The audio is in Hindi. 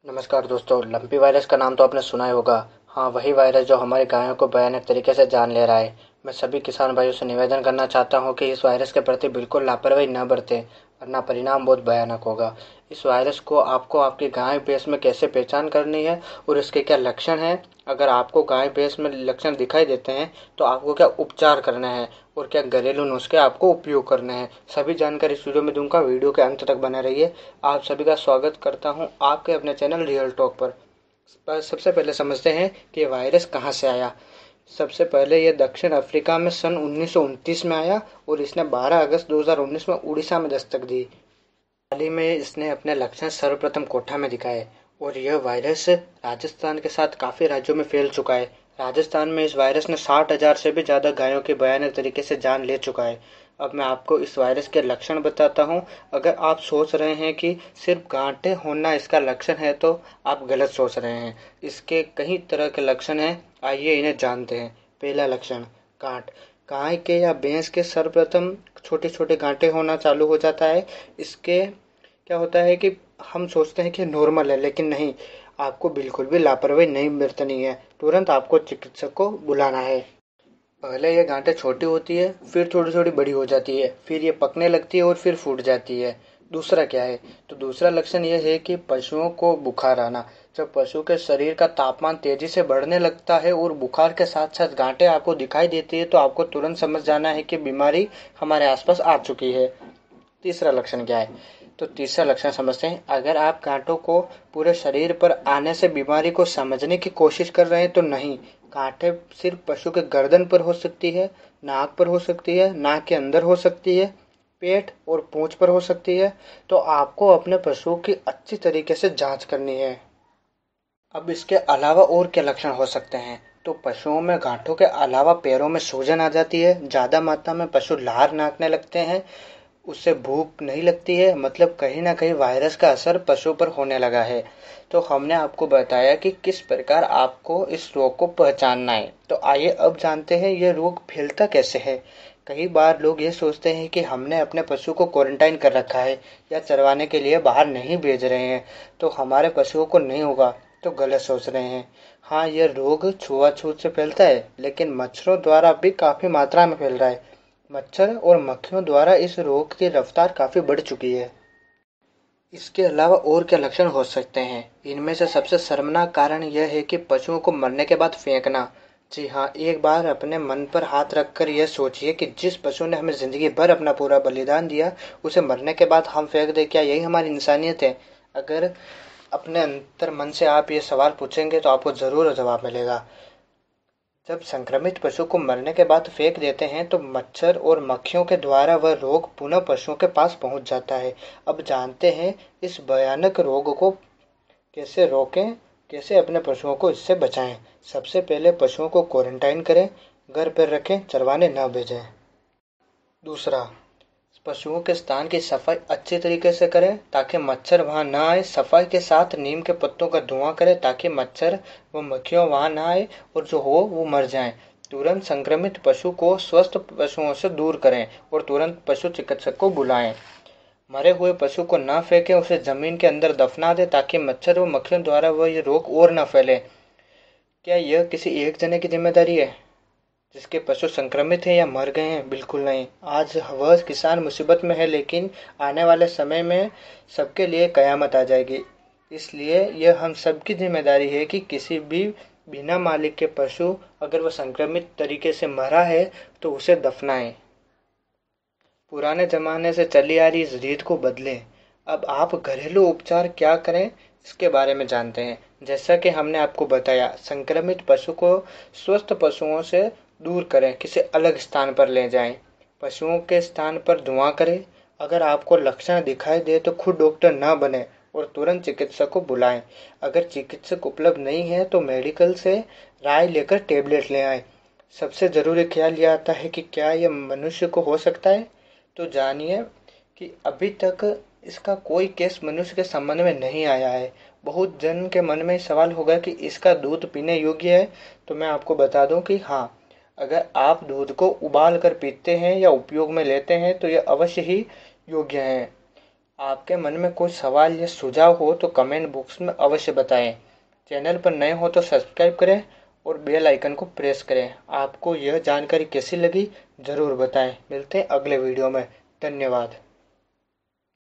नमस्कार दोस्तों। लंपी वायरस का नाम तो आपने सुना ही होगा। हाँ, वही वायरस जो हमारी गायों को भयानक तरीके से जान ले रहा है। मैं सभी किसान भाइयों से निवेदन करना चाहता हूँ कि इस वायरस के प्रति बिल्कुल लापरवाही न बरतें, वरना परिणाम बहुत भयानक होगा। इस वायरस को आपको आपकी गाय भैंस में कैसे पहचान करनी है और इसके क्या लक्षण हैं, अगर आपको गाय भैंस में लक्षण दिखाई देते हैं तो आपको क्या उपचार करना है और क्या घरेलू नुस्खे आपको उपयोग करने हैं, सभी जानकारी इस वीडियो में दूंगा। वीडियो के अंत तक बने रहिए। आप सभी का स्वागत करता हूं आपके अपने चैनल रियल टॉक पर सबसे पहले समझते हैं कि ये वायरस कहां से आया। सबसे पहले ये दक्षिण अफ्रीका में सन 1929 में आया और इसने 12 अगस्त 2019 में उड़ीसा में दस्तक दी। हाल ही में इसने अपने लक्षण सर्वप्रथम कोटा में दिखाए और यह वायरस राजस्थान के साथ काफ़ी राज्यों में फैल चुका है। राजस्थान में इस वायरस ने 60,000 से भी ज़्यादा गायों की भयानक तरीके से जान ले चुका है। अब मैं आपको इस वायरस के लक्षण बताता हूँ। अगर आप सोच रहे हैं कि सिर्फ गांठें होना इसका लक्षण है तो आप गलत सोच रहे हैं। इसके कई तरह के लक्षण हैं, आइए इन्हें जानते हैं। पहला लक्षण, गांठ। गाय के या भैंस के सर्वप्रथम छोटे छोटे गांठें होना चालू हो जाता है। इसके क्या होता है कि हम सोचते हैं कि नॉर्मल है, लेकिन नहीं, आपको बिल्कुल भी लापरवाही नहीं बरतनी है। तुरंत आपको चिकित्सक को बुलाना है। पहले ये गांठें छोटी होती है, फिर थोड़ी थोड़ी बड़ी हो जाती है, फिर ये पकने लगती है और फिर फूट जाती है। दूसरा क्या है, तो दूसरा लक्षण ये है कि पशुओं को बुखार आना। जब पशु के शरीर का तापमान तेजी से बढ़ने लगता है और बुखार के साथ साथ गांठें आपको दिखाई देती है तो आपको तुरंत समझ जाना है कि बीमारी हमारे आसपास आ चुकी है। तीसरा लक्षण क्या है, तो तीसरा लक्षण समझते हैं। अगर आप गांठों को पूरे शरीर पर आने से बीमारी को समझने की कोशिश कर रहे हैं तो नहीं। गांठें सिर्फ पशु के गर्दन पर हो सकती है, नाक पर हो सकती है, नाक के अंदर हो सकती है, पेट और पूंछ पर हो सकती है। तो आपको अपने पशु की अच्छी तरीके से जांच करनी है। अब इसके अलावा और क्या लक्षण हो सकते हैं, तो पशुओं में गांठों के अलावा पैरों में सूजन आ जाती है, ज़्यादा मात्रा में पशु लार नाकने लगते हैं, उससे भूख नहीं लगती है, मतलब कहीं ना कहीं वायरस का असर पशु पर होने लगा है। तो हमने आपको बताया कि किस प्रकार आपको इस रोग को पहचानना है। तो आइए अब जानते हैं ये रोग फैलता कैसे है। कई बार लोग ये सोचते हैं कि हमने अपने पशु को क्वारंटाइन कर रखा है या चरवाने के लिए बाहर नहीं भेज रहे हैं तो हमारे पशुओं को नहीं होगा, तो गलत सोच रहे हैं। हाँ, यह रोग छुआछूत से फैलता है, लेकिन मच्छरों द्वारा भी काफ़ी मात्रा में फैल रहा है। मच्छर और मक्खियों द्वारा इस रोग की रफ्तार काफ़ी बढ़ चुकी है। इसके अलावा और क्या लक्षण हो सकते हैं, इनमें से सबसे शर्मनाक कारण यह है कि पशुओं को मरने के बाद फेंकना। जी हाँ, एक बार अपने मन पर हाथ रखकर यह सोचिए कि जिस पशु ने हमें ज़िंदगी भर अपना पूरा बलिदान दिया, उसे मरने के बाद हम फेंक दें, क्या यही हमारी इंसानियत है? अगर अपने अंतर मन से आप ये सवाल पूछेंगे तो आपको ज़रूर जवाब मिलेगा। जब संक्रमित पशु को मरने के बाद फेंक देते हैं तो मच्छर और मक्खियों के द्वारा वह रोग पुनः पशुओं के पास पहुंच जाता है। अब जानते हैं इस भयानक रोग को कैसे रोकें, कैसे अपने पशुओं को इससे बचाएं। सबसे पहले पशुओं को क्वारंटाइन करें, घर पर रखें, चरवाने न भेजें। दूसरा, पशुओं के स्थान की सफाई अच्छे तरीके से करें ताकि मच्छर वहां ना आए। सफाई के साथ नीम के पत्तों का धुआं करें ताकि मच्छर व मक्खियाँ वहां ना आए और जो हो वो मर जाएं। तुरंत संक्रमित पशु को स्वस्थ पशुओं से दूर करें और तुरंत पशु चिकित्सक को बुलाएं। मरे हुए पशु को ना फेंकें, उसे जमीन के अंदर दफना दें ताकि मच्छर व मक्खियों द्वारा वह ये रोग और न फैले। क्या यह किसी एक जने की जिम्मेदारी है जिसके पशु संक्रमित हैं या मर गए हैं? बिल्कुल नहीं। आज वह किसान मुसीबत में है, लेकिन आने वाले समय में सबके लिए कयामत आ जाएगी। इसलिए यह हम सबकी जिम्मेदारी है कि किसी भी बिना मालिक के पशु अगर वह संक्रमित तरीके से मरा है तो उसे दफनाएं। पुराने ज़माने से चली आ रही इस रीत को बदलें। अब आप घरेलू उपचार क्या करें इसके बारे में जानते हैं। जैसा कि हमने आपको बताया, संक्रमित पशु को स्वस्थ पशुओं से दूर करें, किसी अलग स्थान पर ले जाएं। पशुओं के स्थान पर धुआं करें। अगर आपको लक्षण दिखाई दे तो खुद डॉक्टर ना बने और तुरंत चिकित्सक को बुलाएं। अगर चिकित्सक उपलब्ध नहीं है तो मेडिकल से राय लेकर टेबलेट ले आएं। सबसे ज़रूरी ख्याल यह आता है कि क्या यह मनुष्य को हो सकता है। तो जानिए कि अभी तक इसका कोई केस मनुष्य के संबंध में नहीं आया है। बहुत जन के मन में सवाल होगा कि इसका दूध पीने योग्य है। तो मैं आपको बता दूं कि हाँ, अगर आप दूध को उबाल कर पीते हैं या उपयोग में लेते हैं तो यह अवश्य ही योग्य है। आपके मन में कोई सवाल या सुझाव हो तो कमेंट बॉक्स में अवश्य बताएं। चैनल पर नए हो तो सब्सक्राइब करें और बेल आइकन को प्रेस करें। आपको यह जानकारी कैसी लगी ज़रूर बताएं। मिलते हैं अगले वीडियो में। धन्यवाद।